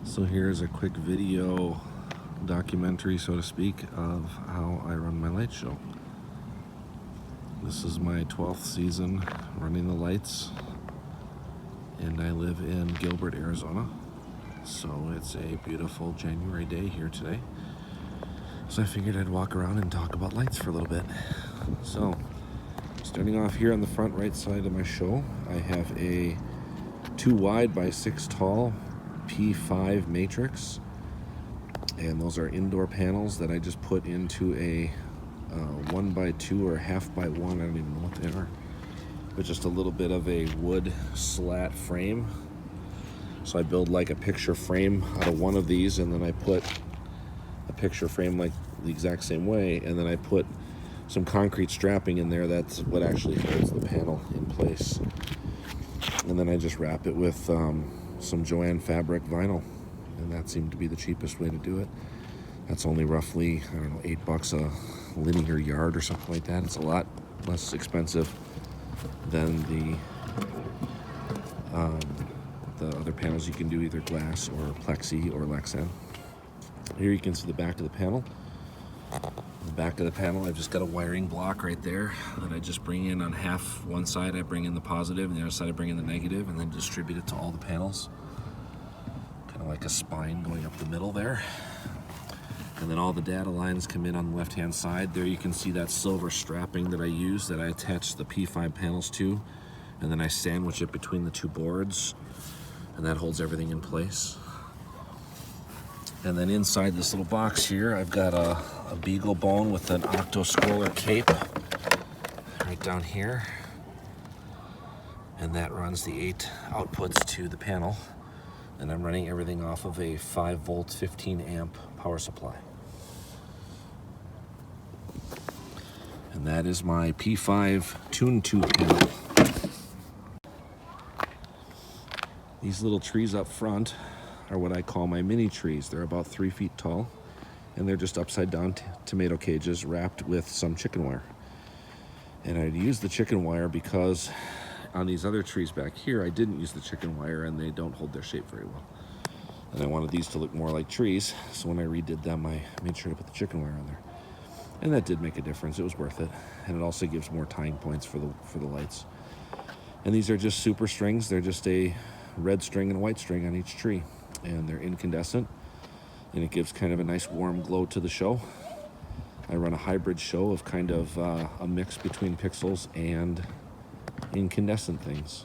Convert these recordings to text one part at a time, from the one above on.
So here's a quick video documentary, so to speak, of how I run my light show. This is my 12th season running the lights, and I live in Gilbert, Arizona. So it's a beautiful January day here today. So I figured I'd walk around and talk about lights for a little bit. So starting off here on the front right side of my show, I have a 2 wide by 6 tall P5 matrix, and those are indoor panels that I just put into a 1 by 2 or half by 1, I don't even know what they are, but just a little bit of a wood slat frame. So I build like a picture frame out of one of these, and then I put a picture frame like the exact same way, and then I put some concrete strapping in there. That's what actually holds the panel in place. And then I just wrap it with some Joann fabric vinyl, and that seemed to be the cheapest way to do it. That's only roughly, I don't know, $8 a linear yard or something like that. It's a lot less expensive than the other panels you can do, either glass or plexi or Lexan. Here you can see the back of the panel. The back of the panel, I've just got a wiring block right there that I just bring in on one side I bring in the positive, and the other side I bring in the negative, and then distribute it to all the panels. Kind of like a spine going up the middle there. And then all the data lines come in on the left-hand side. There you can see that silver strapping that I use, that I attach the P5 panels to, and then I sandwich it between the two boards, and that holds everything in place. And then inside this little box here, I've got a beagle bone with an octo-scroller cape right down here. And that runs the 8 outputs to the panel. And I'm running everything off of a 5 volt, 15 amp power supply. And that is my P5 Tune 2 panel. These little trees up front are what I call my mini trees. They're about 3 feet tall, and they're just upside down tomato cages wrapped with some chicken wire. And I'd use the chicken wire because on these other trees back here, I didn't use the chicken wire, and they don't hold their shape very well. And I wanted these to look more like trees, so when I redid them, I made sure to put the chicken wire on there. And that did make a difference. It was worth it. And it also gives more tying points for the lights. And these are just super strings. They're just a red string and a white string on each tree. And they're incandescent, and it gives kind of a nice warm glow to the show. I run a hybrid show of kind of a mix between pixels and incandescent things.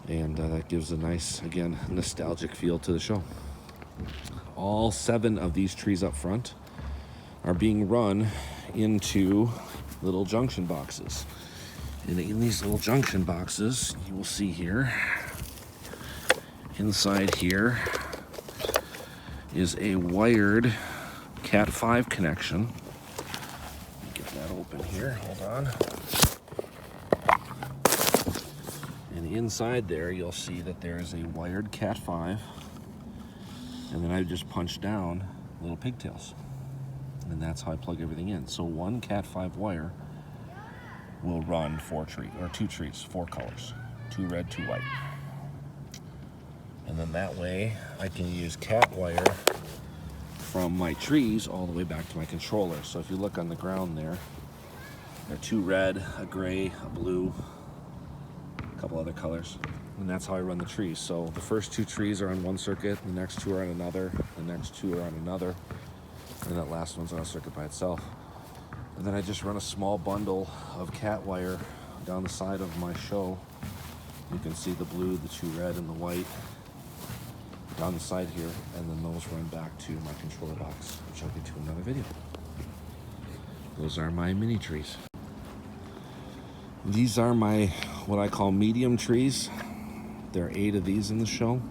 And that gives a nice, again, nostalgic feel to the show. All 7 of these trees up front are being run into little junction boxes. And in these little junction boxes, you will see here, inside here is a wired Cat 5 connection. Get that open here, hold on. And inside there, you'll see that there is a wired Cat 5, and then I just punch down little pigtails. And that's how I plug everything in. So one Cat 5 wire will run 2 trees, 4 colors, 2 red, 2 white. And then that way I can use cat wire from my trees all the way back to my controller. So if you look on the ground there are 2 red, a gray, a blue, a couple other colors. And that's how I run the trees. So the first 2 trees are on one circuit, the next 2 are on another, the next 2 are on another, and that last one's on a circuit by itself. And then I just run a small bundle of cat wire down the side of my show. You can see the blue, the 2 red, and the white down the side here, and then those run back to my controller box, which I'll get to in another video. Those are my mini trees. These are my, what I call medium trees. There are 8 of these in the show.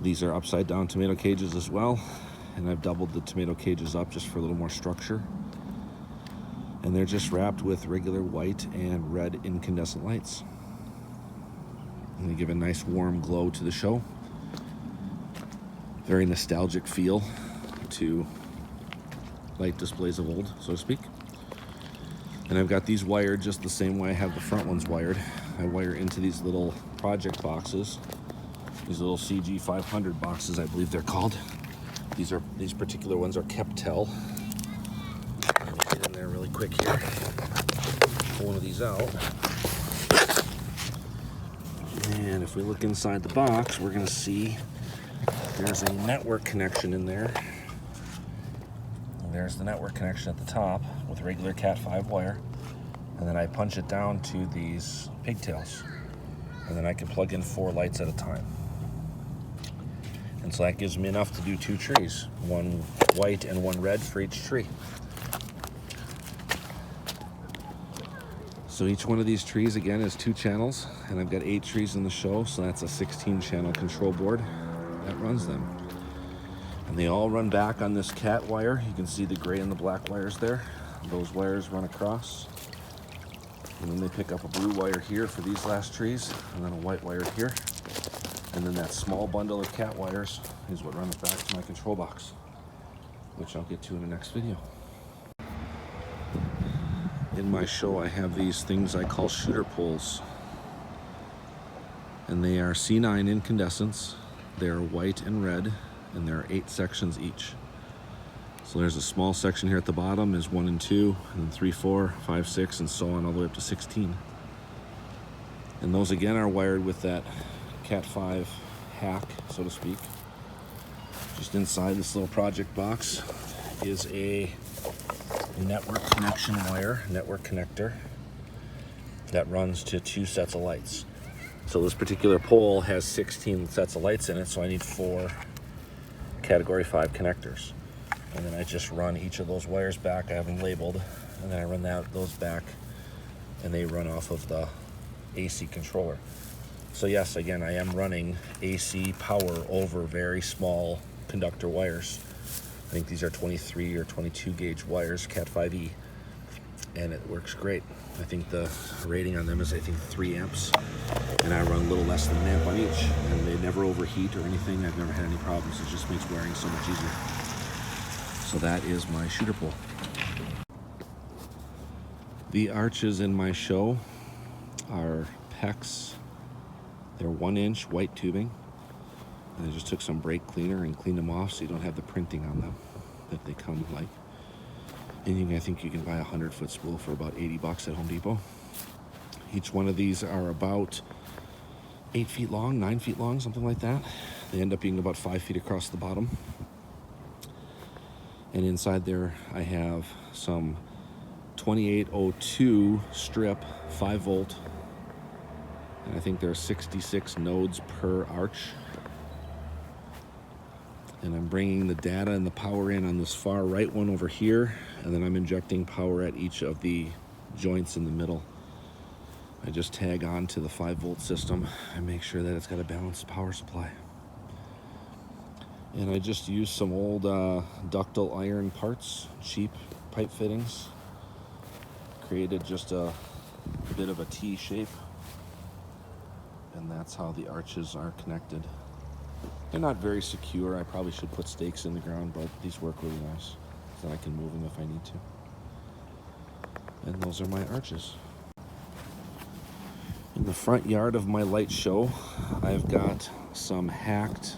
These are upside down tomato cages as well, and I've doubled the tomato cages up just for a little more structure. And they're just wrapped with regular white and red incandescent lights. And they give a nice warm glow to the show. Very nostalgic feel to light displays of old, so to speak. And I've got these wired just the same way I have the front ones wired. I wire into these little project boxes These little CG 500 boxes, I believe they're called. These particular ones are Keptel. Let me get in there really quick here. Pull one of these out. And if we look inside the box, we're going to see there's a network connection in there. And there's the network connection at the top with regular Cat 5 wire. And then I punch it down to these pigtails. And then I can plug in 4 lights at a time. And so that gives me enough to do 2 trees, one white and one red for each tree. So each one of these trees, again, is 2 channels, and I've got 8 trees in the show, so that's a 16-channel control board that runs them. And they all run back on this cat wire. You can see the gray and the black wires there. Those wires run across. And then they pick up a blue wire here for these last trees, and then a white wire here. And then that small bundle of cat wires is what runs back to my control box, which I'll get to in the next video. In my show, I have these things I call shooter poles. And they are C9 incandescents. They're white and red, and there are 8 sections each. So there's a small section here at the bottom, is 1 and 2, and then 3, 4, 5, 6, and so on all the way up to 16. And those again are wired with that Cat 5 hack, so to speak. Just inside this little project box is a network connection wire, network connector, that runs to 2 sets of lights. So this particular pole has 16 sets of lights in it, so I need 4 category 5 connectors. And then I just run each of those wires back. I have them labeled, and then I run those back, and they run off of the AC controller. So yes, again, I am running AC power over very small conductor wires. I think these are 23 or 22 gauge wires, Cat 5e, and it works great. I think the rating on them is 3 amps, and I run a little less than an amp on each, and they never overheat or anything. I've never had any problems. It just makes wiring so much easier. So that is my shooter pole. The arches in my show are PEX. They're 1-inch white tubing. And I just took some brake cleaner and cleaned them off so you don't have the printing on them that they come like. And I think you can buy a 100-foot spool for about $80 at Home Depot. Each one of these are about 8 feet long, 9 feet long, something like that. They end up being about 5 feet across the bottom. And inside there I have some 2802 strip, 5 volt. And I think there are 66 nodes per arch. And I'm bringing the data and the power in on this far right one over here, and then I'm injecting power at each of the joints in the middle. I just tag on to the 5 volt system and make sure that it's got a balanced power supply. And I just used some old ductile iron parts, cheap pipe fittings. Created just a bit of a T shape, and that's how the arches are connected. They're not very secure. I probably should put stakes in the ground, but these work really nice, so I can move them if I need to. And those are my arches. In the front yard of my light show, I've got some hacked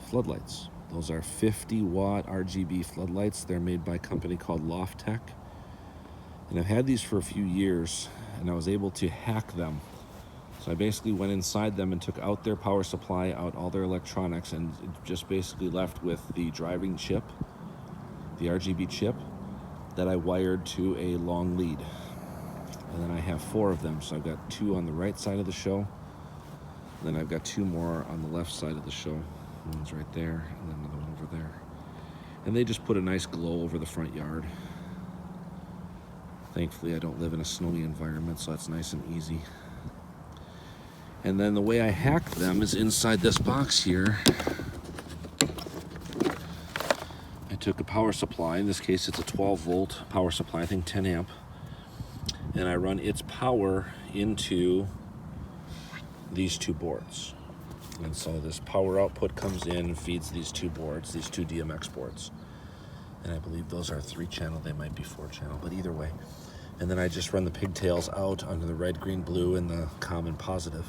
floodlights. Those are 50-watt RGB floodlights. They're made by a company called Lofttech. And I've had these for a few years, and I was able to hack them. So I basically went inside them and took out their power supply, out all their electronics, and just basically left with the driving chip, the RGB chip, that I wired to a long lead. And then I have 4 of them. So I've got 2 on the right side of the show. And then I've got 2 more on the left side of the show. One's right there, and then another one over there. And they just put a nice glow over the front yard. Thankfully, I don't live in a snowy environment, so that's nice and easy. And then the way I hack them is inside this box here. I took a power supply. In this case, it's a 12-volt power supply, I think 10 amp. And I run its power into these 2 boards. And so this power output comes in and feeds these 2 boards, these 2 DMX boards. And I believe those are 3-channel, they might be 4-channel, but either way. And then I just run the pigtails out onto the red, green, blue, and the common positive.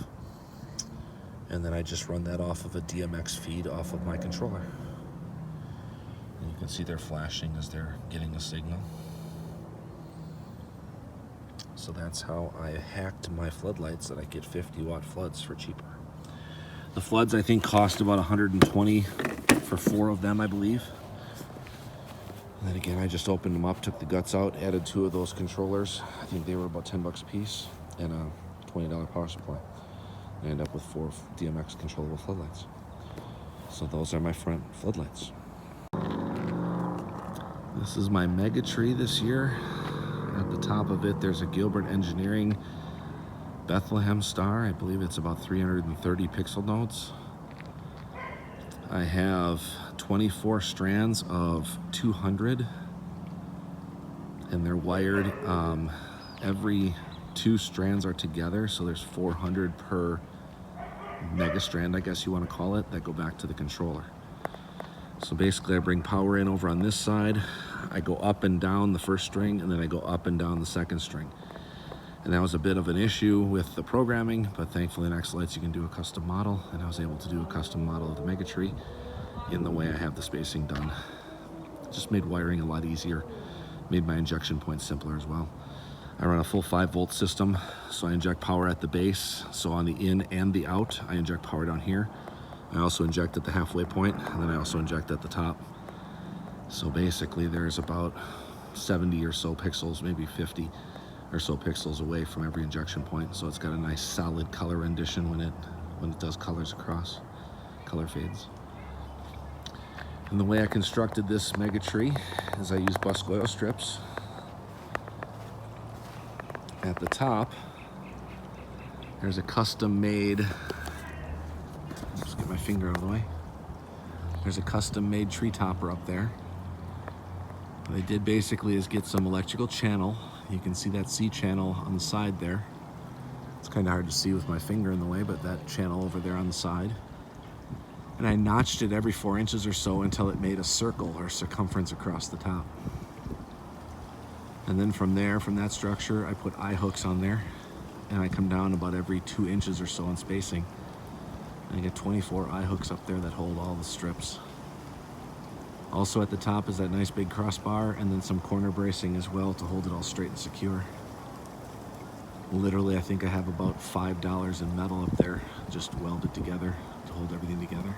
And then I just run that off of a DMX feed off of my controller. And you can see they're flashing as they're getting a signal. So that's how I hacked my floodlights, that I get 50-watt floods for cheaper. The floods, I think, cost about $120 for 4 of them, I believe. And then again, I just opened them up, took the guts out, added 2 of those controllers. I think they were about $10 a piece, and a $20 power supply. I end up with 4 DMX controllable floodlights. So those are my front floodlights. This is my mega tree this year. At the top of it, there's a Gilbert Engineering Bethlehem star. I believe it's about 330 pixel nodes. I have 24 strands of 200, and they're wired. Every 2 strands are together, so there's 400 per mega strand, I guess you want to call it, that go back to the controller. So basically I bring power in over on this side, I go up and down the first string, and then I go up and down the second string. And that was a bit of an issue with the programming, but thankfully in X-Lights you can do a custom model, and I was able to do a custom model of the mega tree in the way I have the spacing done. Just made wiring a lot easier, made my injection points simpler as well. I run a full 5-volt system, so I inject power at the base. So on the in and the out, I inject power down here. I also inject at the halfway point, and then I also inject at the top. So basically there's about 70 or so pixels, maybe 50 or so pixels away from every injection point. So it's got a nice solid color rendition when it does colors across, color fades. And the way I constructed this mega tree is I use bus oil strips. At the top, there's a custom made, just get my finger out of the way. There's a custom made tree topper up there. What I did basically is get some electrical channel. You can see that C channel on the side there. It's kind of hard to see with my finger in the way, but that channel over there on the side. And I notched it every 4 inches or so until it made a circle or circumference across the top. And then from there, from that structure, I put eye hooks on there, and I come down about every 2 inches or so in spacing. And I get 24 eye hooks up there that hold all the strips. Also at the top is that nice big crossbar, and then some corner bracing as well to hold it all straight and secure. Literally, I think I have about $5 in metal up there, just welded together to hold everything together.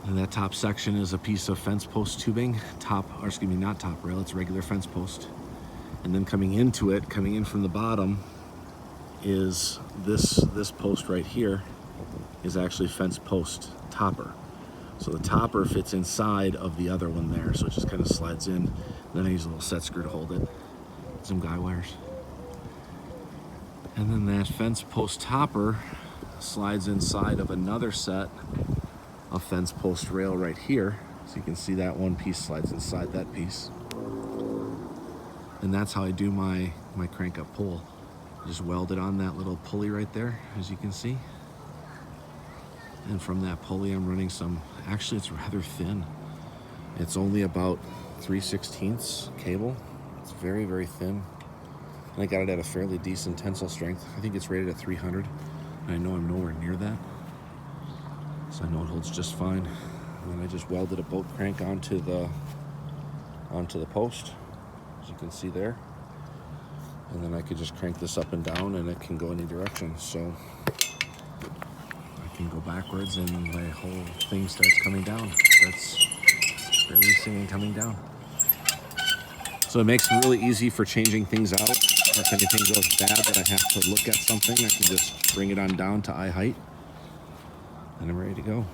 And that top section is a piece of fence post tubing, not top rail, it's regular fence post. And then coming into it, coming in from the bottom, is this post right here is actually fence post topper. So the topper fits inside of the other one there, so it just kind of slides in. And then I use a little set screw to hold it, some guy wires. And then that fence post topper slides inside of another set of fence post rail right here. So you can see that one piece slides inside that piece. And that's how I do my crank up pull. Just weld it on that little pulley right there, as you can see. And from that pulley I'm running some, actually it's rather thin. It's only about 3/16 cable. It's very, very thin. And I got it at a fairly decent tensile strength. I think it's rated at 300. And I know I'm nowhere near that. So I know it holds just fine. And then I just welded a boat crank onto the post, as you can see there. And then I could just crank this up and down, and it can go any direction. So I can go backwards, and my whole thing starts coming down. Starts releasing and coming down. So it makes it really easy for changing things out. If anything goes bad that I have to look at something, I can just bring it on down to eye height, and I'm ready to go.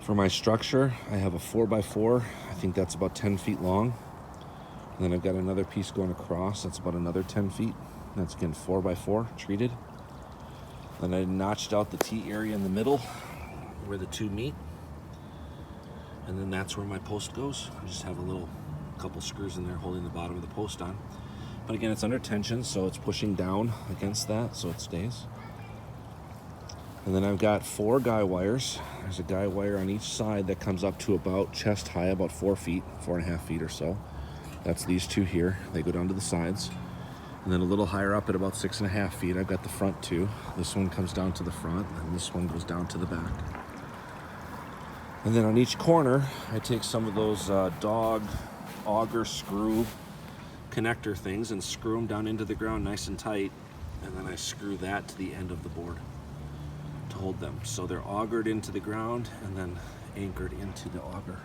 For my structure, I have a 4x4. I think that's about 10 feet long. And then I've got another piece going across. That's about another 10 feet. That's again 4x4 treated. Then I notched out the T area in the middle where the two meet. And then that's where my post goes. I just have a couple screws in there holding the bottom of the post on. But again, it's under tension, so it's pushing down against that, so it stays. And then I've got 4 guy wires. There's a guy wire on each side that comes up to about chest high, about 4 feet, 4.5 feet or so. That's these two here. They go down to the sides. And then a little higher up at about 6.5 feet, I've got the front two. This one comes down to the front, and this one goes down to the back. And then on each corner, I take some of those dog auger screw connector things and screw them down into the ground nice and tight. And then I screw that to the end of the board to hold them. So they're augered into the ground and then anchored into the auger.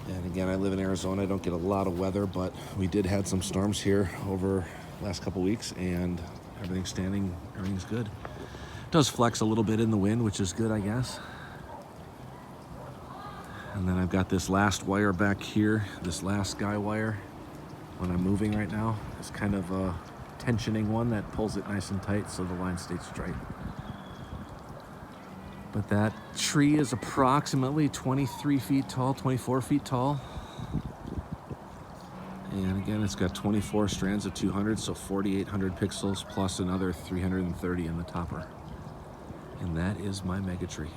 And again, I live in Arizona. I don't get a lot of weather, but we did had some storms here over the last couple weeks, and everything's standing, everything's good. It does flex a little bit in the wind, which is good, I guess. And then I've got this last wire back here, this last guy wire. When I'm moving right now, it's kind of a tensioning one that pulls it nice and tight so the line stays straight. But that tree is approximately 23 feet tall, 24 feet tall. And again, it's got 24 strands of 200, so 4,800 pixels plus another 330 in the topper. And that is my mega tree.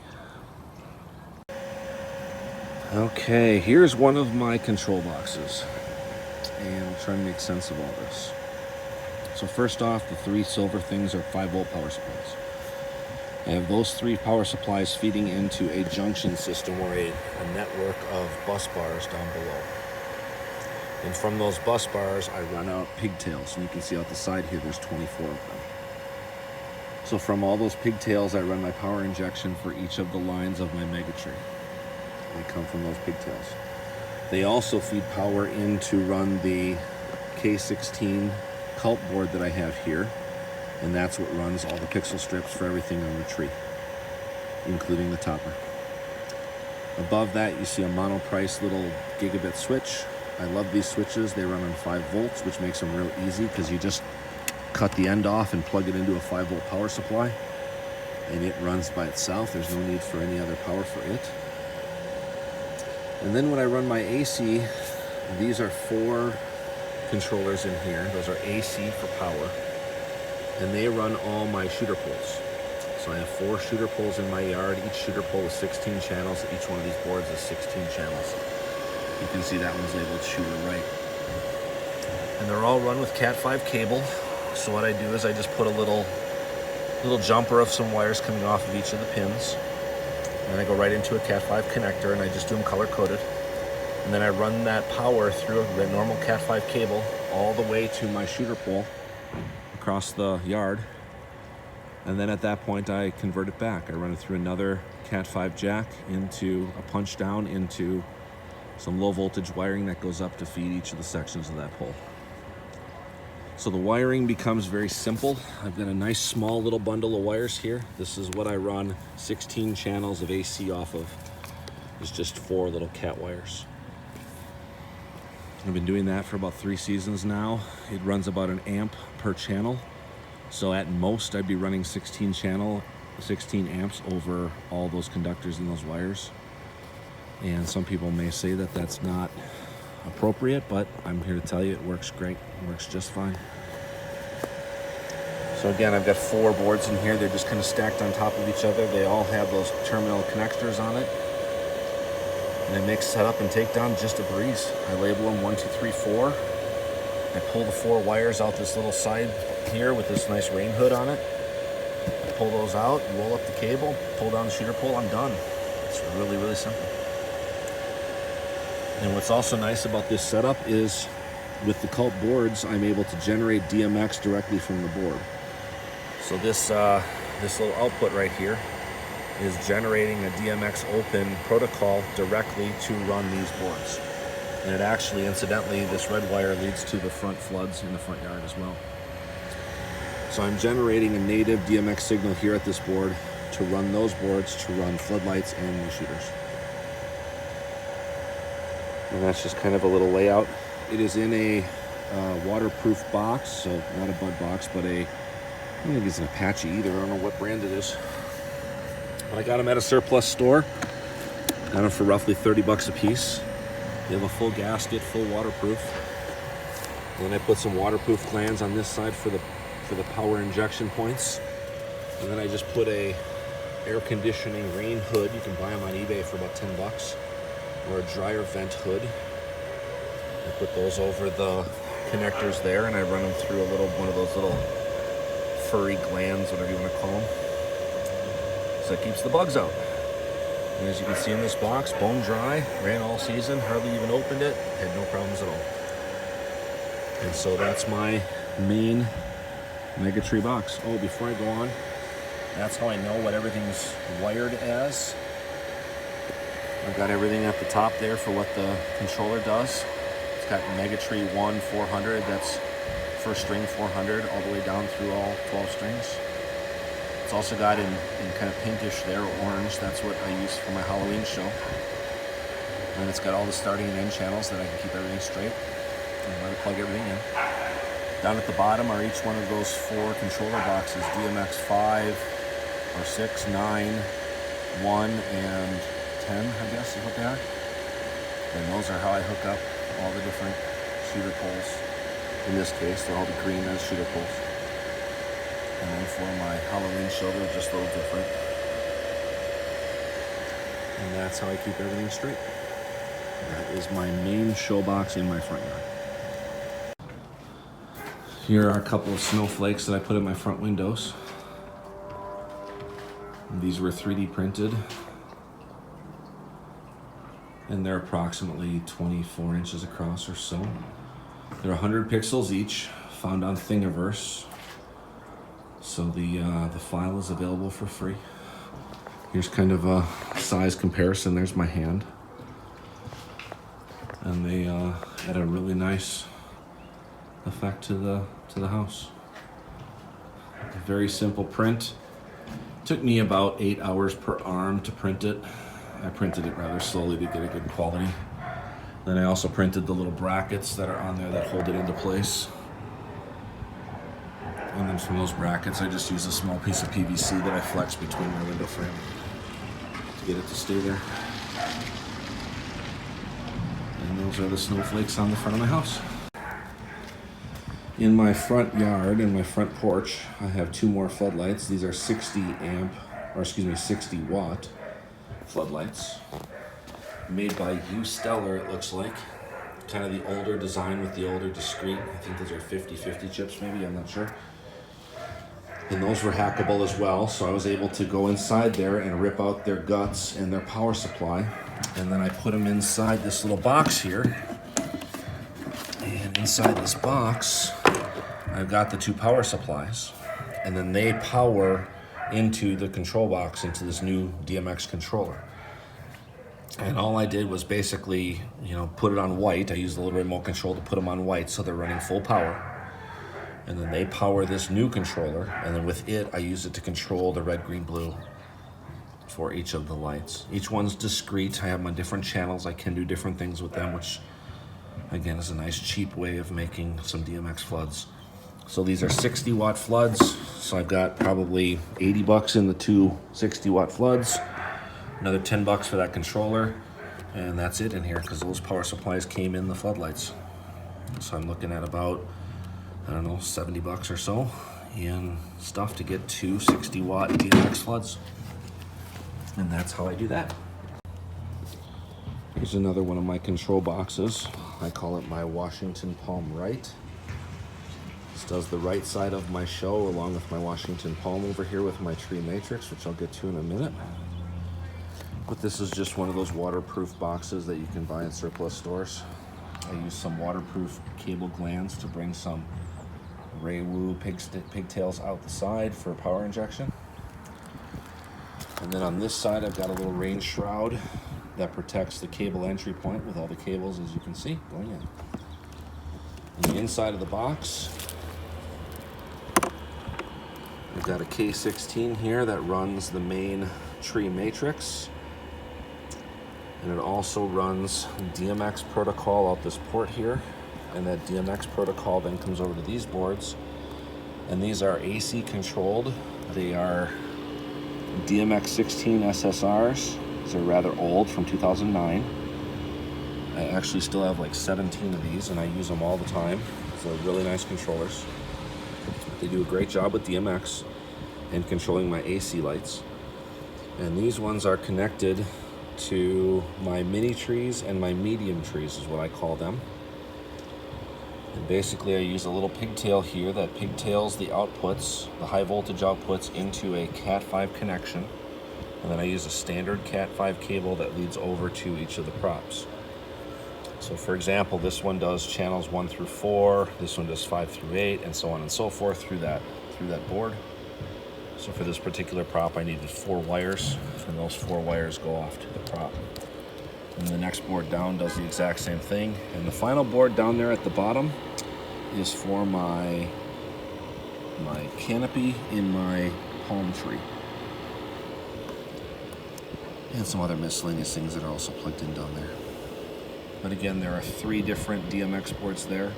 Okay, here's one of my control boxes. And I'm trying to make sense of all this. So first off, the three silver things are 5-volt power supplies. I have those 3 power supplies feeding into a junction system or a network of bus bars down below. And from those bus bars, I run out pigtails. And you can see out the side here, there's 24 of them. So from all those pigtails, I run my power injection for each of the lines of my mega tree. They come from those pigtails. They also feed power in to run the K16 cult board that I have here. And that's what runs all the pixel strips for everything on the tree, including the topper. Above that, you see a monoprice little gigabit switch. I love these switches. They run on 5 volts, which makes them real easy because you just cut the end off and plug it into a 5-volt power supply, and it runs by itself. There's no need for any other power for it. And then when I run my AC, these are 4 controllers in here. Those are AC for power. And they run all my shooter poles. So I have 4 shooter poles in my yard. Each shooter pole is 16 channels. Each one of these boards is 16 channels. You can see that one's labeled shooter right. And they're all run with Cat 5 cable. So what I do is I just put a little jumper of some wires coming off of each of the pins. And I go right into a Cat 5 connector, and I just do them color coded. And then I run that power through the normal Cat 5 cable all the way to my shooter pole across the yard, and then at that point I convert it back. I run it through another Cat 5 jack into a punch down into some low voltage wiring that goes up to feed each of the sections of that pole. So the wiring becomes very simple. I've got a nice small little bundle of wires here. This is what I run 16 channels of AC off of. It's just 4 little cat wires. I've been doing that for about 3 seasons now. It runs about an amp per channel. So at most, I'd be running 16 amps over all those conductors and those wires. And some people may say that that's not appropriate, but I'm here to tell you it works great. It works just fine. So again, I've got 4 boards in here. They're just kind of stacked on top of each other. They all have those terminal connectors on it. And I make setup and take down just a breeze. I label them 1, 2, 3, 4. I pull the 4 wires out this little side here with this nice rain hood on it. I pull those out, roll up the cable, pull down the shooter pole, I'm done. It's really, really simple. And what's also nice about this setup is with the cult boards, I'm able to generate DMX directly from the board. So this little output right here is generating a DMX open protocol directly to run these boards. And it actually, incidentally, this red wire leads to the front floods in the front yard as well. So I'm generating a native DMX signal here at this board to run those boards, to run floodlights and the shooters. And that's just kind of a little layout. It is in a waterproof box, so not a Bud box, but I don't think it's an Apache either. I don't know what brand it is. But I got them at a surplus store. Got them for roughly 30 bucks a piece. They have a full gasket, full waterproof. And then I put some waterproof glands on this side for the power injection points. And then I just put a air conditioning rain hood. You can buy them on eBay for about 10 bucks. Or a dryer vent hood. I put those over the connectors there, and I run them through one of those little furry glands, whatever you want to call them. So it keeps the bugs out. And as you can see in this box, bone dry, ran all season, hardly even opened it, had no problems at all. And so that's my main Mega Tree box. Oh, before I go on, that's how I know what everything's wired as. I've got everything at the top there for what the controller does. It's got Mega Tree 1 400, that's first string 400, all the way down through all 12 strings. It's also got in kind of pinkish there, orange, that's what I use for my Halloween show. And it's got all the starting and end channels that I can keep everything straight and let it plug everything in. Down at the bottom are each one of those 4 controller boxes, DMX 5 or 6, 9, 1, and 10, I guess is what they are. And those are how I hook up all the different shooter poles. In this case, they'll all be green as shooter poles. And then for my Halloween show, they're just a little different. And that's how I keep everything straight. That is my main show box in my front yard. Here are a couple of snowflakes that I put in my front windows. These were 3D printed. And they're approximately 24 inches across or so. They're 100 pixels each, found on Thingiverse. So the file is available for free. Here's kind of a size comparison. There's my hand. And they add a really nice effect to the house. A very simple print. Took me about 8 hours per arm to print it. I printed it rather slowly to get a good quality. Then I also printed the little brackets that are on there that hold it into place. And then from those brackets, I just use a small piece of PVC that I flex between my window frame to get it to stay there. And those are the snowflakes on the front of my house. In my front yard, in my front porch, I have 2 more floodlights. These are 60 watt floodlights. Made by Stellar, it looks like. Kind of the older design with the older discrete. I think those are 50/50 chips maybe, I'm not sure. And those were hackable as well, so I was able to go inside there and rip out their guts and their power supply. And then I put them inside this little box here. And inside this box, I've got the 2 power supplies. And then they power into the control box, into this new DMX controller. And all I did was basically, put it on white. I used the little remote control to put them on white so they're running full power. And then they power this new controller, and then with it, I use it to control the red, green, blue for each of the lights. Each one's discrete. I have my different channels. I can do different things with them, which again is a nice cheap way of making some DMX floods. So these are 60 watt floods. So I've got probably 80 bucks in the 2 60 watt floods. Another 10 bucks for that controller, and that's it in here because those power supplies came in the floodlights. So I'm looking at about, 70 bucks or so in stuff to get 2 60 watt DMX floods. And that's how I do that. Here's another one of my control boxes. I call it my Washington Palm Right. This does the right side of my show along with my Washington Palm over here with my tree matrix, which I'll get to in a minute. But this is just one of those waterproof boxes that you can buy in surplus stores. I use some waterproof cable glands to bring some Raywu pigtails out the side for power injection. And then on this side, I've got a little rain shroud that protects the cable entry point with all the cables, as you can see, going in. On the inside of the box, we've got a K16 here that runs the main tree matrix. And it also runs DMX protocol out this port here. And that DMX protocol then comes over to these boards. And these are AC controlled. They are DMX 16 SSRs. These are rather old, from 2009. I actually still have like 17 of these and I use them all the time. So they're really nice controllers. They do a great job with DMX and controlling my AC lights. And these ones are connected to my mini trees and my medium trees is what I call them. And basically I use a little pigtail here that pigtails the outputs, the high voltage outputs, into a Cat5 connection. And then I use a standard Cat5 cable that leads over to each of the props. So for example, this one does channels 1 through 4, this one does 5 through 8, and so on and so forth through that board. So for this particular prop, I needed 4 wires, and those 4 wires go off to the prop. And the next board down does the exact same thing. And the final board down there at the bottom is for my canopy in my palm tree. And some other miscellaneous things that are also plugged in down there. But again, there are 3 different DMX boards there,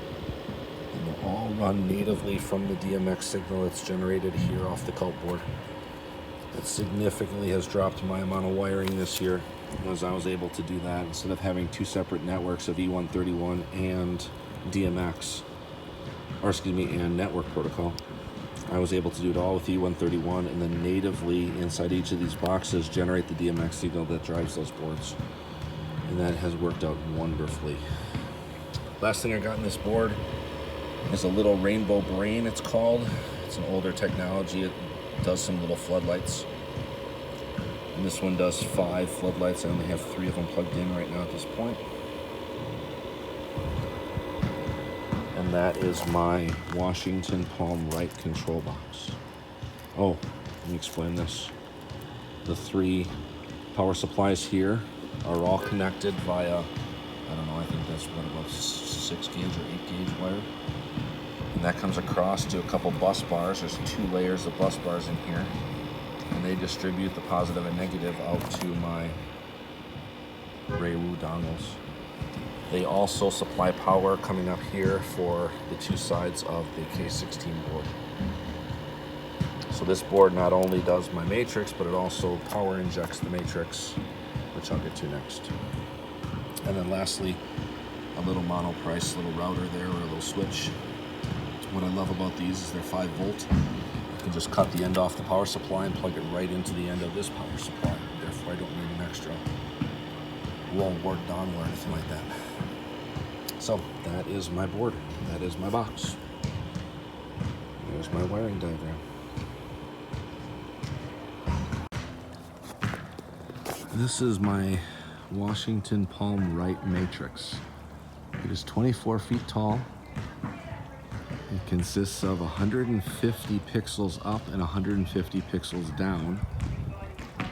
and they'll all run natively from the DMX signal that's generated here off the cult board. It significantly has dropped my amount of wiring this year, as I was able to do that instead of having 2 separate networks of E131 and DMX, or excuse me, and network protocol. I was able to do it all with E131 and then natively inside each of these boxes generate the DMX signal that drives those boards. And that has worked out wonderfully. Last thing I got in this board is a little rainbow brain, it's called. It's an older technology. It does some little floodlights. And this one does 5 floodlights. I only have 3 of them plugged in right now at this point. And that is my Washington Palm Right control box. Oh, let me explain this. The 3 power supplies here are all connected via, I don't know, I think that's what, about 6 gauge or 8 gauge wire. And that comes across to a couple bus bars. There's 2 layers of bus bars in here. And they distribute the positive and negative out to my Raywu dongles. They also supply power coming up here for the 2 sides of the K16 board. So this board not only does my matrix, but it also power injects the matrix, which I'll get to next. And then lastly, a little monoprice, little router there, or a little switch. What I love about these is they're 5 volt. You can just cut the end off the power supply and plug it right into the end of this power supply. Therefore, I don't need an extra wall wart dongle or anything like that. So that is my board. That is my box. There's my wiring diagram. This is my Washington Palm Right matrix. It is 24 feet tall. It consists of 150 pixels up and 150 pixels down.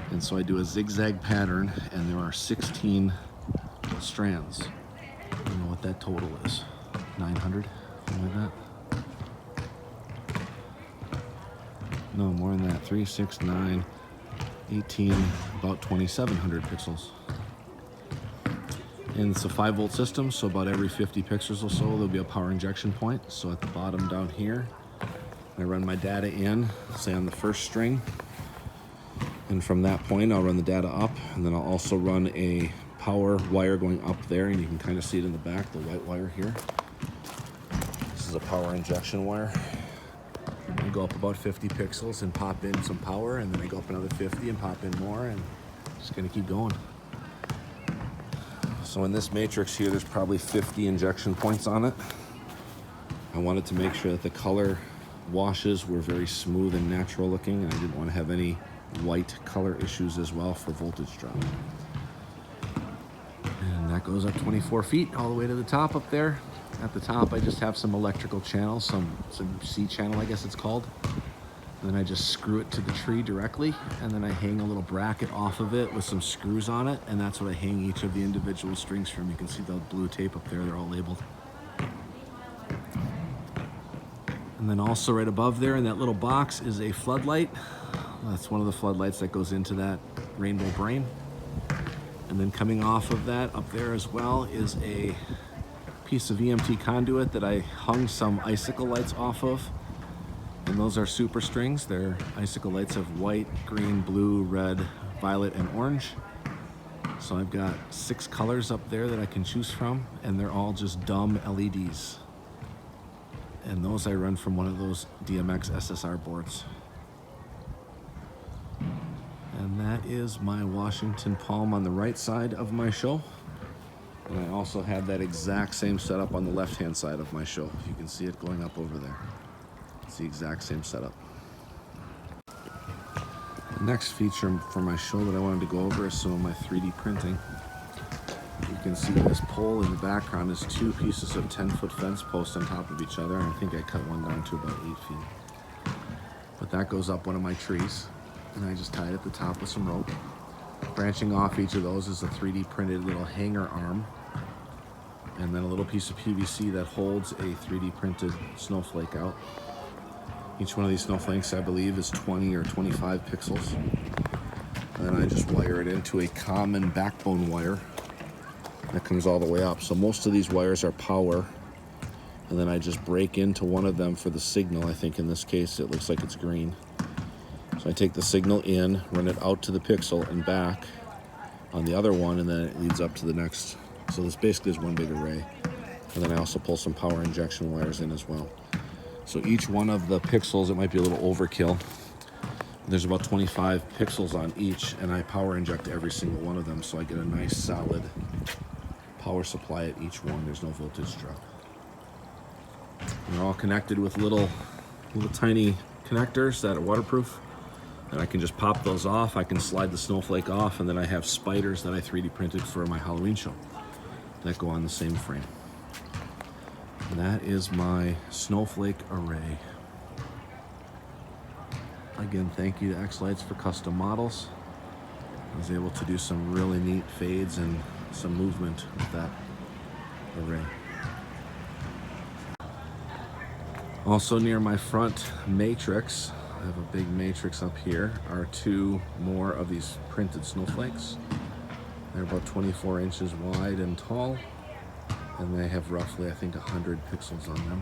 And so I do a zigzag pattern, and there are 16 strands. I don't know what that total is. 900? Something like that? No, more than that. 3, 6, 9, 18, about 2,700 pixels. And it's a 5 volt system, so about every 50 pixels or so there'll be a power injection point. So at the bottom down here, I run my data in, say on the first string, and from that point I'll run the data up, and then I'll also run a power wire going up there, and you can kind of see it in the back, the white wire here. This is a power injection wire. I go up about 50 pixels and pop in some power, and then I go up another 50 and pop in more, and just gonna keep going. So in this matrix here, there's probably 50 injection points on it. I wanted to make sure that the color washes were very smooth and natural looking, and I didn't want to have any white color issues as well for voltage drop. And that goes up 24 feet all the way to the top up there. At the top, I just have some electrical channels, some C channel, I guess it's called. And then I just screw it to the tree directly, and then I hang a little bracket off of it with some screws on it, and that's what I hang each of the individual strings from. You can see the blue tape up there, they're all labeled. And then also right above there in that little box is a floodlight. That's one of the floodlights that goes into that rainbow brain. And then coming off of that up there as well is a piece of EMT conduit that I hung some icicle lights off of. And those are super strings. They're icicle lights of white, green, blue, red, violet, and orange. So I've got 6 colors up there that I can choose from, and they're all just dumb LEDs. And those I run from one of those DMX SSR boards. And that is my Washington Palm on the right side of my show. And I also have that exact same setup on the left-hand side of my show. You can see it going up over there. It's the exact same setup. The next feature for my show that I wanted to go over is some of my 3D printing. You can see this pole in the background is 2 pieces of 10-foot fence posts on top of each other, and I think I cut one down to about 8 feet. But that goes up one of my trees, and I just tie it at the top with some rope. Branching off each of those is a 3D printed little hanger arm, and then a little piece of PVC that holds a 3D printed snowflake out. Each one of these snowflakes, I believe, is 20 or 25 pixels. And then I just wire it into a common backbone wire that comes all the way up. So most of these wires are power, and then I just break into one of them for the signal. I think in this case it looks like it's green. So I take the signal in, run it out to the pixel and back on the other one, and then it leads up to the next. So this basically is one big array. And then I also pull some power injection wires in as well. So each one of the pixels, it might be a little overkill. There's about 25 pixels on each, and I power inject every single one of them, so I get a nice solid power supply at each one. There's no voltage drop. They're all connected with little tiny connectors that are waterproof, and I can just pop those off. I can slide the snowflake off, and then I have spiders that I 3D printed for my Halloween show that go on the same frame. And that is my snowflake array. Again, thank you to X-Lights for custom models. I was able to do some really neat fades and some movement with that array. Also near my front matrix, I have a big matrix up here, are 2 more of these printed snowflakes. They're about 24 inches wide and tall, and they have roughly, I think, 100 pixels on them.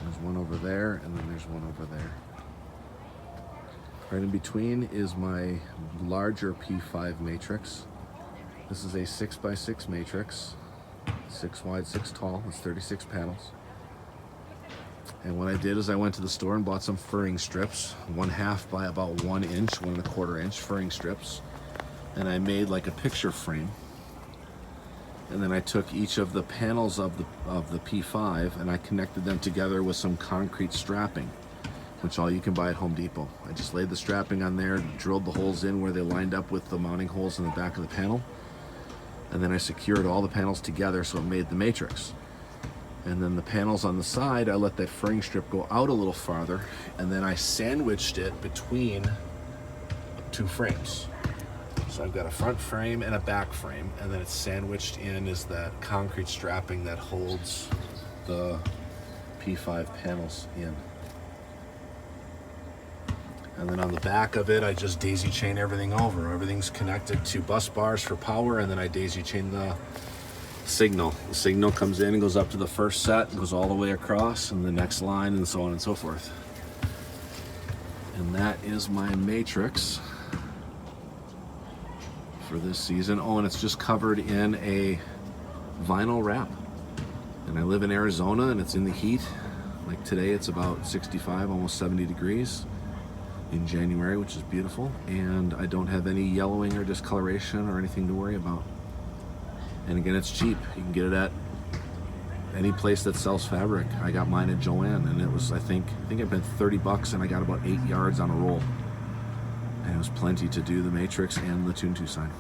There's one over there, and then there's one over there. Right in between is my larger P5 matrix. This is a 6x6 matrix, 6 wide, 6 tall. It's 36 panels. And what I did is I went to the store and bought some furring strips, 1/2 by about 1 inch, 1 1/4 inch furring strips. And I made like a picture frame. And then I took each of the panels of the P5 and I connected them together with some concrete strapping, which all you can buy at Home Depot. I just laid the strapping on there, drilled the holes in where they lined up with the mounting holes in the back of the panel, and then I secured all the panels together so it made the matrix. And then the panels on the side, I let that furring strip go out a little farther, and then I sandwiched it between 2 frames. So I've got a front frame and a back frame, and then it's sandwiched in is that concrete strapping that holds the P5 panels in. And then on the back of it, I just daisy chain everything over. Everything's connected to bus bars for power, and then I daisy chain the signal. The signal comes in and goes up to the first set, goes all the way across, and the next line, and so on and so forth. And that is my matrix for this season. Oh, and it's just covered in a vinyl wrap. And I live in Arizona, and it's in the heat. Like today, it's about 65, almost 70 degrees in January, which is beautiful. And I don't have any yellowing or discoloration or anything to worry about. And again, it's cheap. You can get it at any place that sells fabric. I got mine at Joann, and it was, I think it been $30, and I got about 8 yards on a roll. And it was plenty to do the matrix and the Tune 2 sign.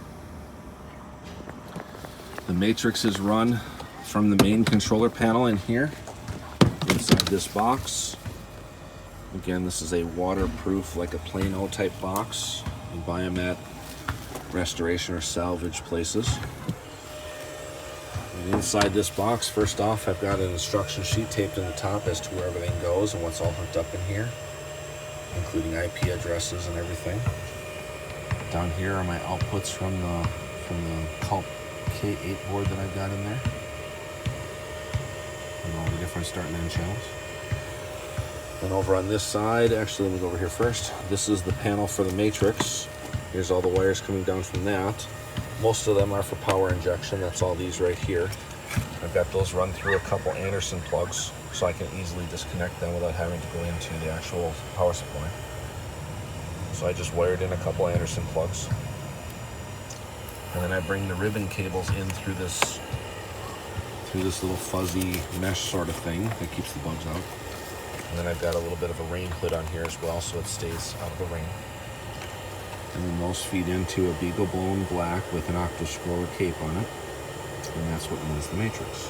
The matrix is run from the main controller panel in here, inside this box. Again, this is a waterproof, like a Plano type box. You buy them at restoration or salvage places. And inside this box, first off, I've got an instruction sheet taped in the top as to where everything goes and what's all hooked up in here, including IP addresses and everything. Down here are my outputs from the Culp K8 board that I've got in there, and all the different start and end channels. Then over on this side, actually let me go over here first. This is the panel for the matrix. Here's all the wires coming down from that. Most of them are for power injection. That's all these right here. I've got those run through a couple Anderson plugs, so I can easily disconnect them without having to go into the actual power supply. So I just wired in a couple Anderson plugs. And then I bring the ribbon cables in through this little fuzzy mesh sort of thing that keeps the bugs out. And then I've got a little bit of a rain hood on here as well, so it stays out of the rain. And then those feed into a Beagle Bone Black with an Octo-Scroller cape on it. And that's what runs the matrix.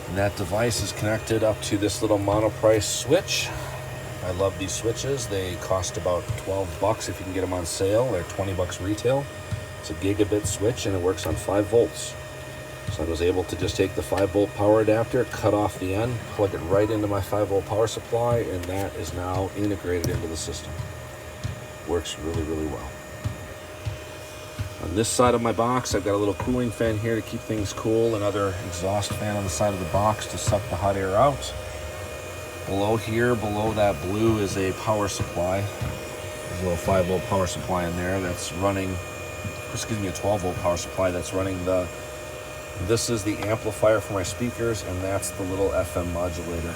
And that device is connected up to this little monoprice switch. I love these switches. They cost about 12 bucks if you can get them on sale. They're 20 bucks retail. It's a gigabit switch and it works on 5 volts. So I was able to just take the 5-volt power adapter, cut off the end, plug it right into my 5-volt power supply, and that is now integrated into the system. Works really, really well. On this side of my box, I've got a little cooling fan here to keep things cool, another exhaust fan on the side of the box to suck the hot air out. Below here, below that blue, is a power supply. There's a little 5-volt power supply in there that's running, a 12-volt power supply that's running this is the amplifier for my speakers, and that's the little FM modulator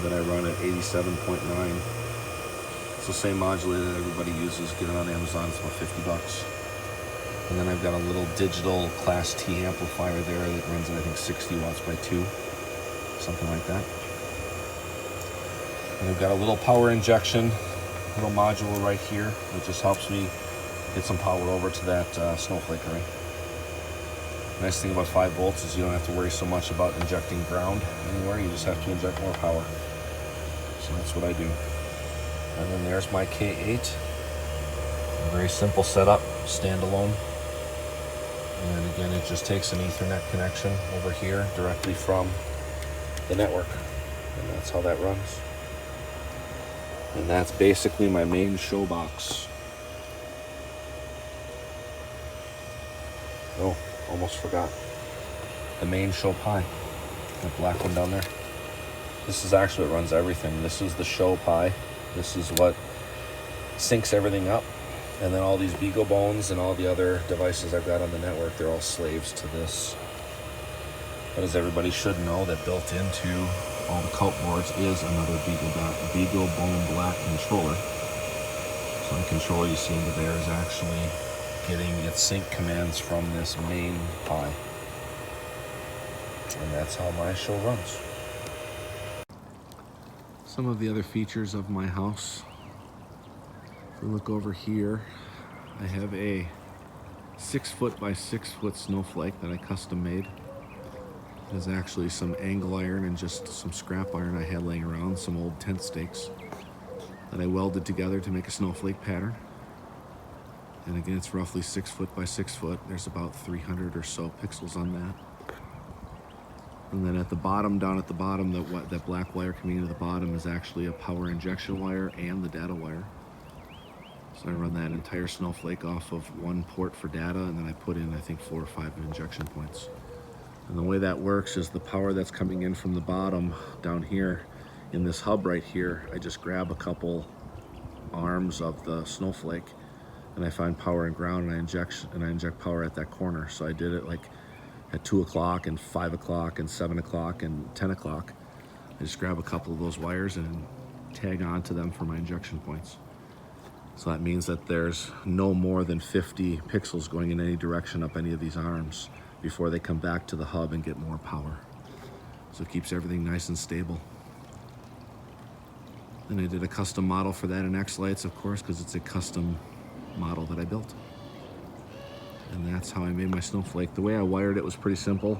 that I run at 87.9. It's the same modulator that everybody uses. Get it on Amazon, it's about 50 bucks. And then I've got a little digital Class T amplifier there that runs at I think 60 watts by 2, something like that. And I've got a little power injection, little module right here, that just helps me get some power over to that snowflake array. Nice thing about 5 volts is you don't have to worry so much about injecting ground anywhere. You just have to inject more power. So that's what I do. And then there's my K8. A very simple setup, standalone. And again, it just takes an Ethernet connection over here directly from the network. And that's how that runs. And that's basically my main show box. Oh, almost forgot. The main show Pi. That black one down there. This is actually what runs everything. This is the show Pi. This is what syncs everything up. And then all these Beagle Bones and all the other devices I've got on the network, they're all slaves to this. But as everybody should know, that built into all the cult boards is another Beagle Bone Black controller. So the controller you see into there is actually getting its sync commands from this main Pi. And that's how my show runs. Some of the other features of my house. If we look over here, I have a 6-foot by 6-foot snowflake that I custom made. There's actually some angle iron and just some scrap iron I had laying around, some old tent stakes that I welded together to make a snowflake pattern. And again, it's roughly 6 foot by 6 foot. There's about 300 or so pixels on that. And then at the bottom, down at the bottom, that black wire coming into the bottom is actually a power injection wire and the data wire. So I run that entire snowflake off of one port for data, and then I put in, I think, 4 or 5 injection points. And the way that works is the power that's coming in from the bottom down here in this hub right here, I just grab a couple arms of the snowflake and I find power and ground, and I inject power at that corner. So I did it like at 2 o'clock and 5 o'clock and 7 o'clock and 10 o'clock. I just grab a couple of those wires and tag onto them for my injection points. So that means that there's no more than 50 pixels going in any direction up any of these arms before they come back to the hub and get more power. So it keeps everything nice and stable. And I did a custom model for that in X-Lights, of course, because it's a custom model that I built. And that's how I made my snowflake. The way I wired it was pretty simple.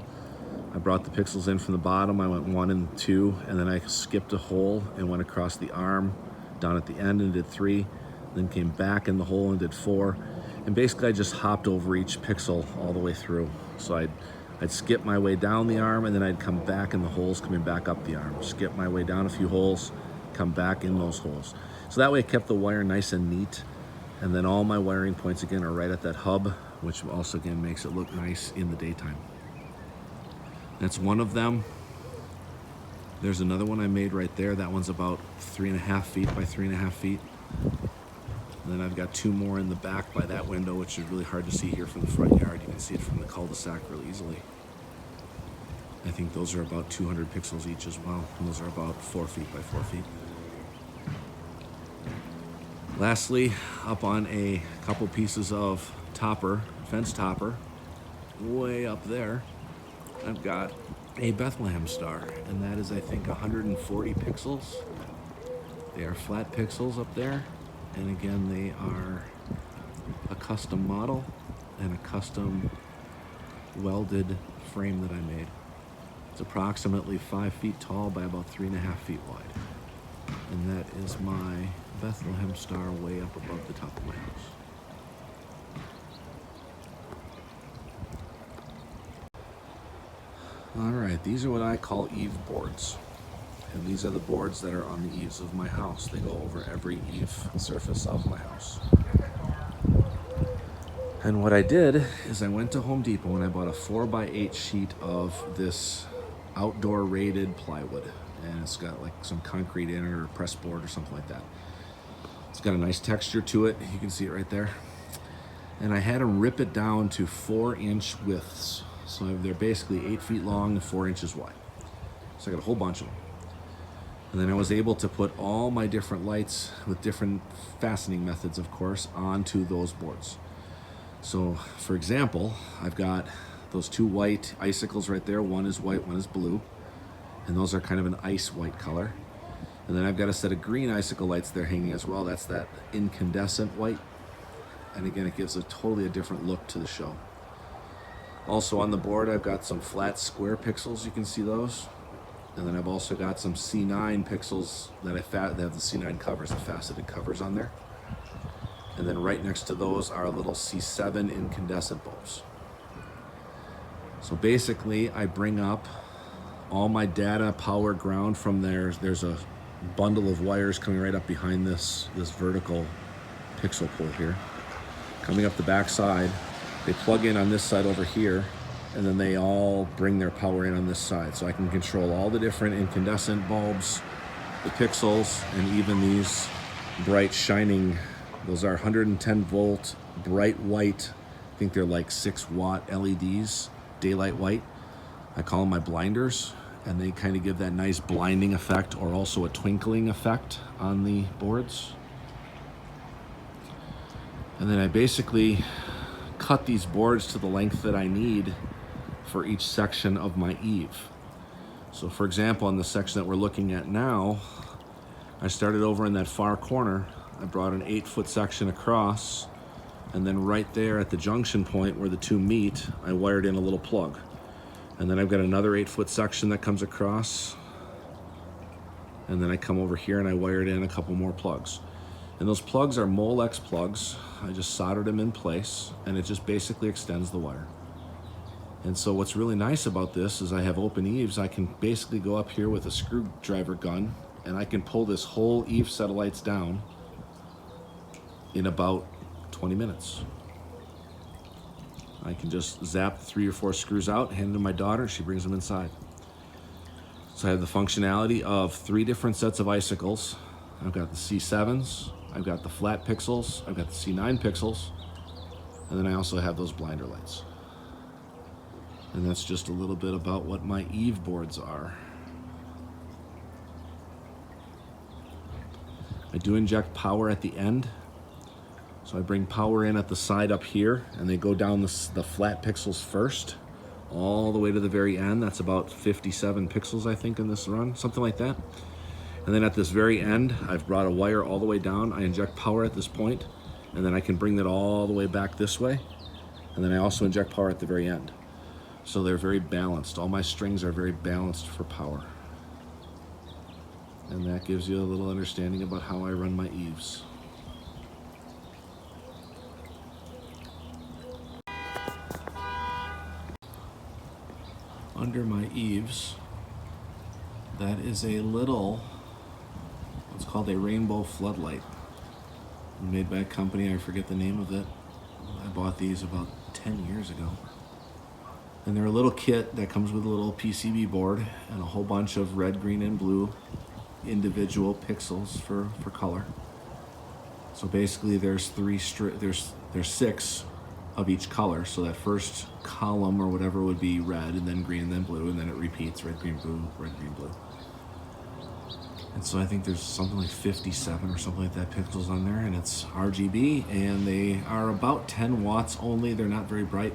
I brought the pixels in from the bottom. I went 1 and 2, and then I skipped a hole and went across the arm down at the end and did 3, then came back in the hole and did 4. And basically I just hopped over each pixel all the way through. So I'd skip my way down the arm, and then I'd come back in the holes coming back up the arm. Skip my way down a few holes, come back in those holes. So that way I kept the wire nice and neat. And then all my wiring points again are right at that hub, which also again makes it look nice in the daytime. That's one of them. There's another one I made right there. That one's about 3.5 feet by 3.5 feet. And then I've got 2 more in the back by that window, which is really hard to see here from the front yard. You can see it from the cul-de-sac really easily. I think those are about 200 pixels each as well. And those are about 4 feet by 4 feet. Lastly, up on a couple pieces of topper, fence topper, way up there, I've got a Bethlehem star, and that is, I think, 140 pixels. They are flat pixels up there, and again, they are a custom model and a custom welded frame that I made. It's approximately 5 feet tall by about 3.5 feet wide. And that is my Bethlehem star way up above the top of my house. All right, these are what I call eave boards. And these are the boards that are on the eaves of my house. They go over every eave surface of my house. And what I did is I went to Home Depot and I bought a 4x8 sheet of this outdoor rated plywood. And it's got like some concrete in it or press board or something like that. It's got a nice texture to it. You can see it right there. And I had them rip it down to 4-inch widths. So they're basically 8 feet long and 4 inches wide. So I got a whole bunch of them. And then I was able to put all my different lights with different fastening methods, of course, onto those boards. So for example, I've got those 2 white icicles right there. One is white, one is blue. And those are kind of an ice white color. And then I've got a set of green icicle lights there hanging as well. That's that incandescent white. And again, it gives a totally different look to the show. Also on the board, I've got some flat square pixels. You can see those. And then I've also got some C9 pixels that they have the C9 covers, the faceted covers on there. And then right next to those are little C7 incandescent bulbs. So basically, I bring up all my data, power, ground from there. There's a bundle of wires coming right up behind this vertical pixel pull here. Coming up the back side, they plug in on this side over here, and then they all bring their power in on this side. So I can control all the different incandescent bulbs, the pixels, and even these bright shining, those are 110 volt, bright white, I think they're like 6 watt LEDs, daylight white. I call them my blinders, and they kind of give that nice blinding effect or also a twinkling effect on the boards. And then I basically cut these boards to the length that I need for each section of my eave. So for example, on the section that we're looking at now, I started over in that far corner. I brought an 8-foot section across, and then right there at the junction point where the two meet, I wired in a little plug. And then I've got another 8-foot section that comes across, and then I come over here and I wired in a couple more plugs. And those plugs are Molex plugs. I just soldered them in place, and it just basically extends the wire. And so what's really nice about this is I have open eaves. I can basically go up here with a screwdriver gun, and I can pull this whole eave set of lights down in about 20 minutes. I can just zap 3 or 4 screws out, hand them to my daughter, she brings them inside. So I have the functionality of 3 different sets of icicles. I've got the C7s, I've got the flat pixels, I've got the C9 pixels, and then I also have those blinder lights. And that's just a little bit about what my eave boards are. I do inject power at the end. So I bring power in at the side up here, and they go down the flat pixels first, all the way to the very end. That's about 57 pixels, I think, in this run, something like that. And then at this very end, I've brought a wire all the way down. I inject power at this point, and then I can bring that all the way back this way. And then I also inject power at the very end. So they're very balanced. All my strings are very balanced for power. And that gives you a little understanding about how I run my eaves. Under my eaves, that is a little, what's called a rainbow floodlight. Made by a company, I forget the name of it. I bought these about 10 years ago. And they're a little kit that comes with a little PCB board and a whole bunch of red, green, and blue individual pixels for color. So basically there's 6 of each color. So that first column or whatever would be red, and then green, and then blue, and then it repeats red, green, blue, red, green, blue. And so I think there's something like 57 or something like that pixels on there, and it's RGB, and they are about 10 watts only. They're not very bright,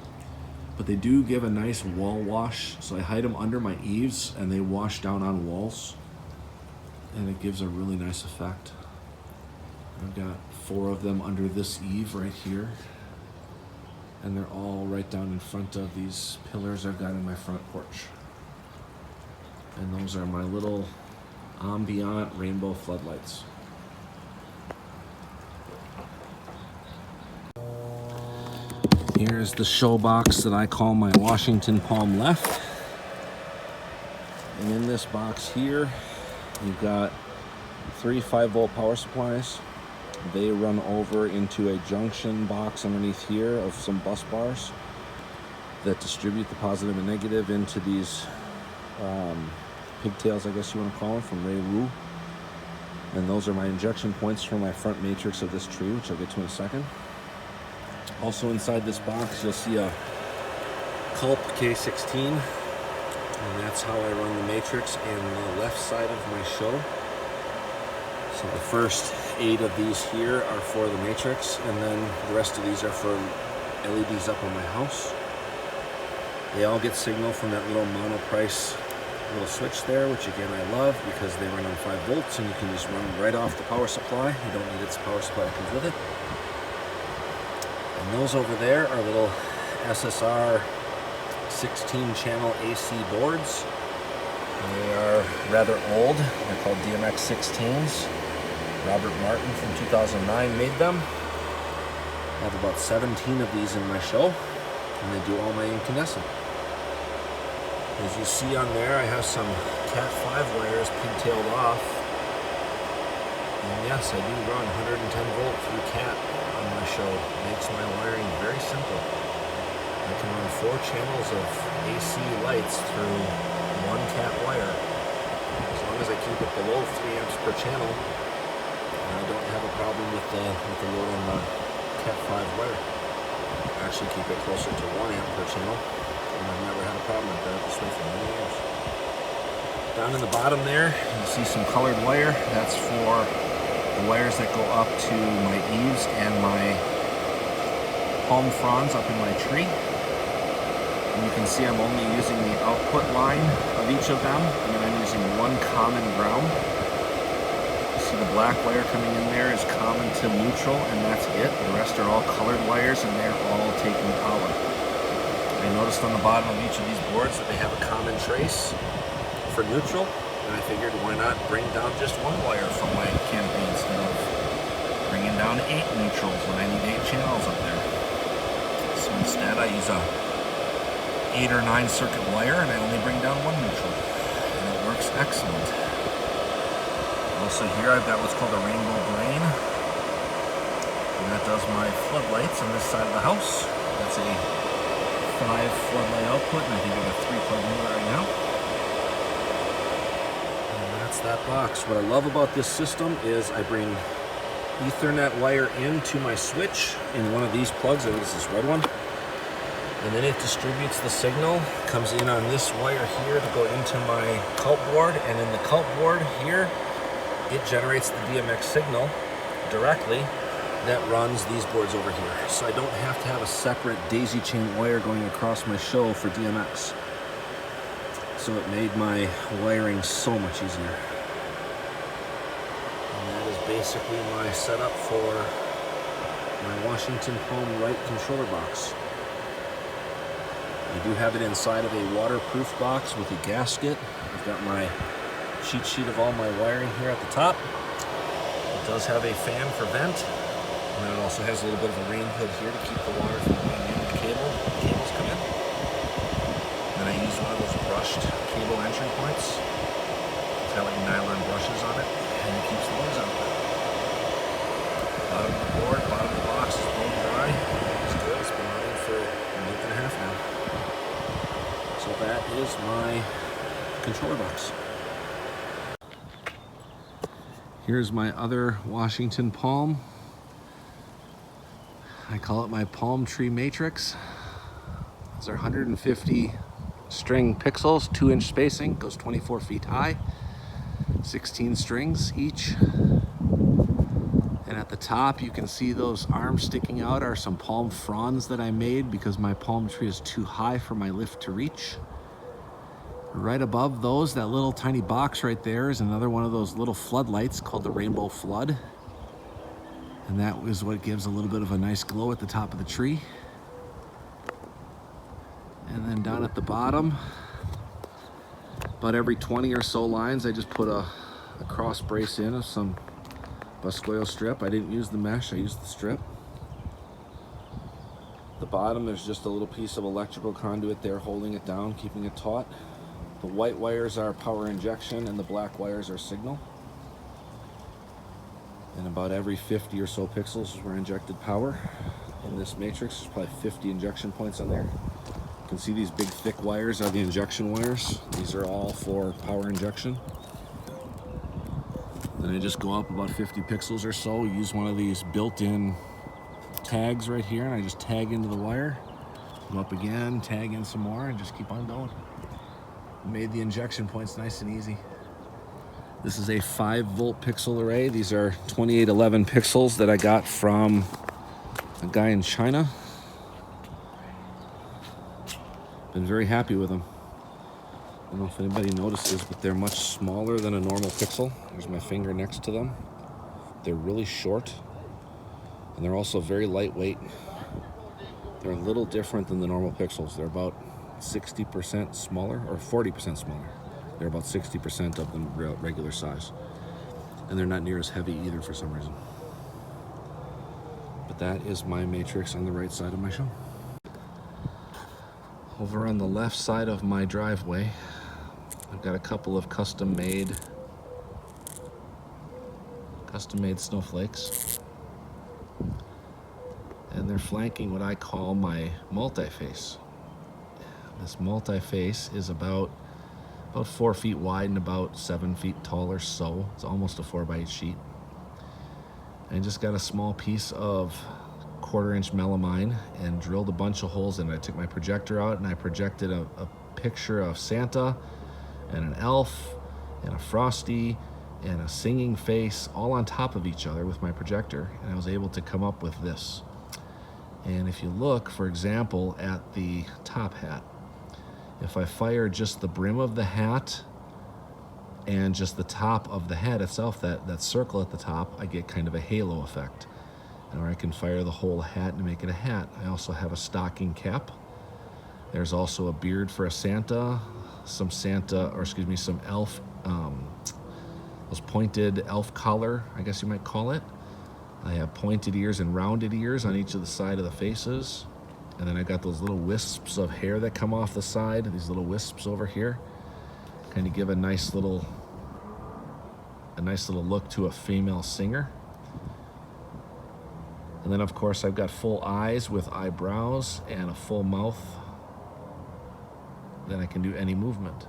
but they do give a nice wall wash. So I hide them under my eaves and they wash down on walls, and it gives a really nice effect. I've got 4 of them under this eave right here, and they're all right down in front of these pillars I've got in my front porch. And those are my little ambient rainbow floodlights. Here's the show box that I call my Washington Palm Left. And in this box here, you've got 3 5-volt power supplies. They run over into a junction box underneath here of some bus bars that distribute the positive and negative into these pigtails, I guess you want to call them, from Ray Wu. And those are my injection points for my front matrix of this tree, which I'll get to in a second. Also inside this box, you'll see a Culp K16, and that's how I run the matrix in the left side of my show. So the first 8 of these here are for the matrix, and then the rest of these are for LEDs up on my house. They all get signal from that little monoprice little switch there, which again I love because they run on 5 volts and you can just run right off the power supply. You don't need its power supply that comes with it. And those over there are little SSR 16 channel AC boards. They are rather old. They're called DMX 16s. Robert Martin from 2009 made them. I have about 17 of these in my show, and they do all my incandescent. As you see on there, I have some Cat 5 wires pigtailed off. And yes, I do run 110 volt through Cat on my show. It makes my wiring very simple. I can run 4 channels of AC lights through 1 Cat wire. As long as I keep it below 3 amps per channel, I don't have a problem with the load on the Cat 5 wire. I actually keep it closer to 1 amp per channel, and I've never had a problem with that this way for many years. Down in the bottom there, you see some colored wire. That's for the wires that go up to my eaves and my palm fronds up in my tree. And you can see I'm only using the output line of each of them, and then I'm using 1 common ground. You see the black wire coming in there is common to neutral, and that's it. The rest are all colored wires, and they're all taking power. I noticed on the bottom of each of these boards that they have a common trace for neutral, and I figured why not bring down just 1 wire from my canopy instead of bringing down 8 neutrals when I need 8 channels up there. So instead I use a 8 or 9 circuit wire, and I only bring down 1 neutral, and it works excellent. Also here I've got what's called a rainbow brain, and that does my floodlights on this side of the house. That's a 5 floodlight output, and I think I have 3 plugged in right now. And that's that box. What I love about this system is I bring Ethernet wire into my switch in one of these plugs. I think it's this red one. And then it distributes the signal, comes in on this wire here to go into my Culp board, and in the Culp board here, it generates the DMX signal directly that runs these boards over here. So I don't have to have a separate daisy chain wire going across my show for DMX. So it made my wiring so much easier. And that is basically my setup for my Washington Palm Right controller box. I do have it inside of a waterproof box with a gasket. I've got my cheat sheet of all my wiring here at the top. It does have a fan for vent, and then it also has a little bit of a rain hood here to keep the water from going into the cable when the cables come in. Then I use one of those brushed cable entry points. It's got like nylon brushes on it, and it keeps the noise out. Bottom of the board, bottom of the box is blown dry. It's good. It's been running for a month and a half now. So that is my controller box. Here's my other Washington Palm. I call it my palm tree matrix. These are 150 string pixels, 2-inch spacing, goes 24 feet high. 16 strings each. And at the top, you can see those arms sticking out are some palm fronds that I made because my palm tree is too high for my lift to reach. Right above those, that little tiny box right there is another one of those little floodlights called the Rainbow Flood. And that is what gives a little bit of a nice glow at the top of the tree. And then down at the bottom, about every 20 or so lines, I just put a cross brace in of some Buscoyo strip. I didn't use the mesh, I used the strip. The bottom, there's just a little piece of electrical conduit there holding it down, keeping it taut. The white wires are power injection and the black wires are signal. And about every 50 or so pixels is where injected power. In this matrix, there's probably 50 injection points on there. You can see these big thick wires are the injection wires. These are all for power injection. Then I just go up about 50 pixels or so, use one of these built-in tags right here, and I just tag into the wire, go up again, tag in some more, and just keep on going. Made the injection points nice and easy. This is a 5-volt pixel array. These are 2811 pixels that I got from a guy in China. Been very happy with them. I don't know if anybody notices, but they're much smaller than a normal pixel. There's my finger next to them. They're really short, and they're also very lightweight. They're a little different than the normal pixels. They're about 60% smaller, or 40% smaller. They're about 60% of the regular size. And they're not near as heavy either for some reason. But that is my matrix on the right side of my show. Over on the left side of my driveway, I've got a couple of custom-made snowflakes. And they're flanking what I call my multi-face. This multi-face is about 4 feet wide and about 7 feet tall or so. It's almost a 4x8 sheet. And I just got a small piece of 1/4-inch melamine and drilled a bunch of holes in it. I took my projector out and I projected a picture of Santa and an elf and a Frosty and a singing face all on top of each other with my projector, and I was able to come up with this. And if you look, for example, at the top hat, if I fire just the brim of the hat and just the top of the hat itself, that circle at the top, I get kind of a halo effect. Or I can fire the whole hat and make it a hat. I also have a stocking cap. There's also a beard for a Santa, some elf, those pointed elf collar, I guess you might call it. I have pointed ears and rounded ears on each of the side of the faces. And then I got those little wisps of hair that come off the side, these little wisps over here. Kind of give a nice little look to a female singer. And then of course I've got full eyes with eyebrows and a full mouth. Then I can do any movement.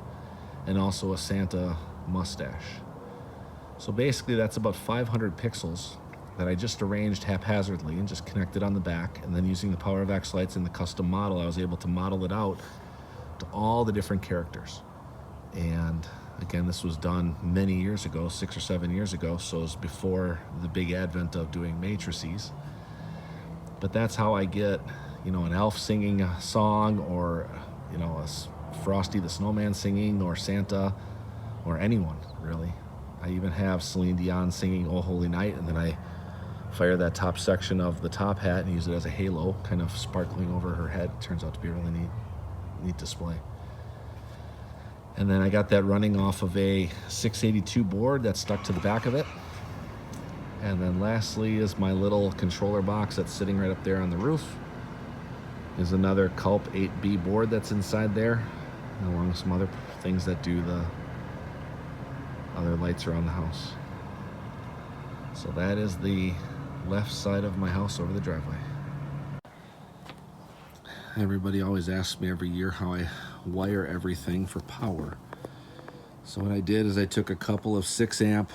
And also a Santa mustache. So basically that's about 500 pixels that I just arranged haphazardly and just connected on the back. And then using the Power of X lights in the custom model, I was able to model it out to all the different characters. And again, this was done many years ago, 6 or 7 years ago, so it was before the big advent of doing matrices. But that's how I get, an elf singing a song, or, a Frosty the Snowman singing, or Santa, or anyone, really. I even have Celine Dion singing Oh Holy Night, and then I fire that top section of the top hat and use it as a halo, kind of sparkling over her head. It turns out to be a really neat display. And then I got that running off of a 682 board that's stuck to the back of it. And then lastly is my little controller box that's sitting right up there on the roof. There's another Culp 8B board that's inside there, along with some other things that do the other lights around the house. So that is the left side of my house over the driveway. Everybody always asks me every year how I wire everything for power. So what I did is I took a couple of 6-amp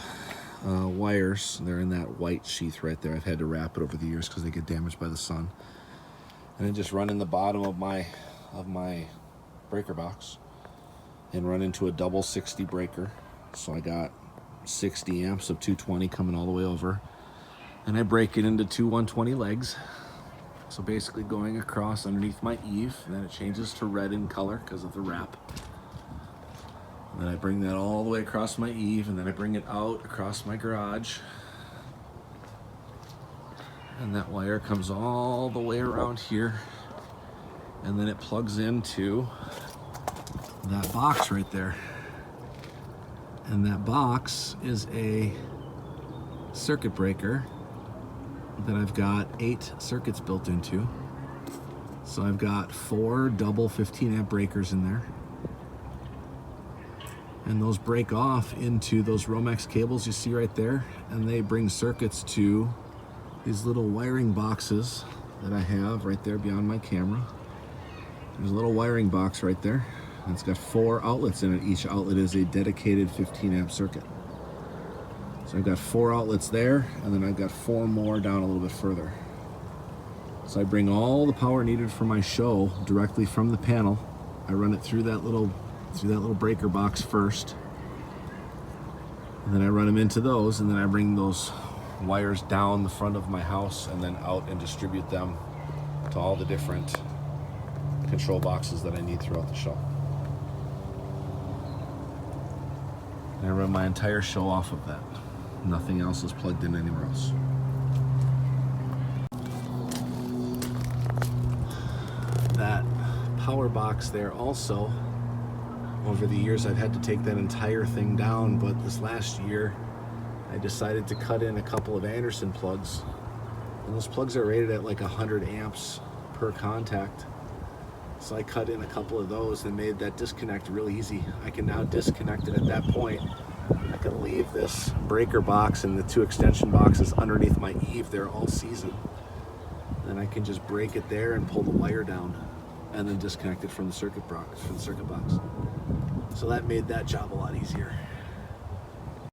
wires. They're in that white sheath right there. I've had to wrap it over the years because they get damaged by the sun. And I just run in the bottom of my breaker box and run into a double 60 breaker. So I got 60 amps of 220 coming all the way over. And I break it into two 120 legs. So basically going across underneath my eave, and then it changes to red in color because of the wrap. And then I bring that all the way across my eave, and then I bring it out across my garage. And that wire comes all the way around here, and then it plugs into that box right there. And that box is a circuit breaker that I've got 8 circuits built into. So I've got 4 double 15 amp breakers in there. And those break off into those Romex cables you see right there, and they bring circuits to these little wiring boxes that I have right there beyond my camera. There's a little wiring box right there, and it's got 4 outlets in it. Each outlet is a dedicated 15 amp circuit. So I've got 4 outlets there, and then I've got 4 more down a little bit further. So I bring all the power needed for my show directly from the panel. I run it through that little breaker box first, and then I run them into those, and then I bring those wires down the front of my house and then out and distribute them to all the different control boxes that I need throughout the show. And I run my entire show off of that. Nothing else is plugged in anywhere else. That power box there also, over the years I've had to take that entire thing down, but this last year I decided to cut in a couple of Anderson plugs, and those plugs are rated at like 100 amps per contact. So I cut in a couple of those and made that disconnect real easy. I can now disconnect it at that point. I can leave this breaker box and the 2 extension boxes underneath my eave there all season. Then I can just break it there and pull the wire down, and then disconnect it from the circuit box. So that made that job a lot easier.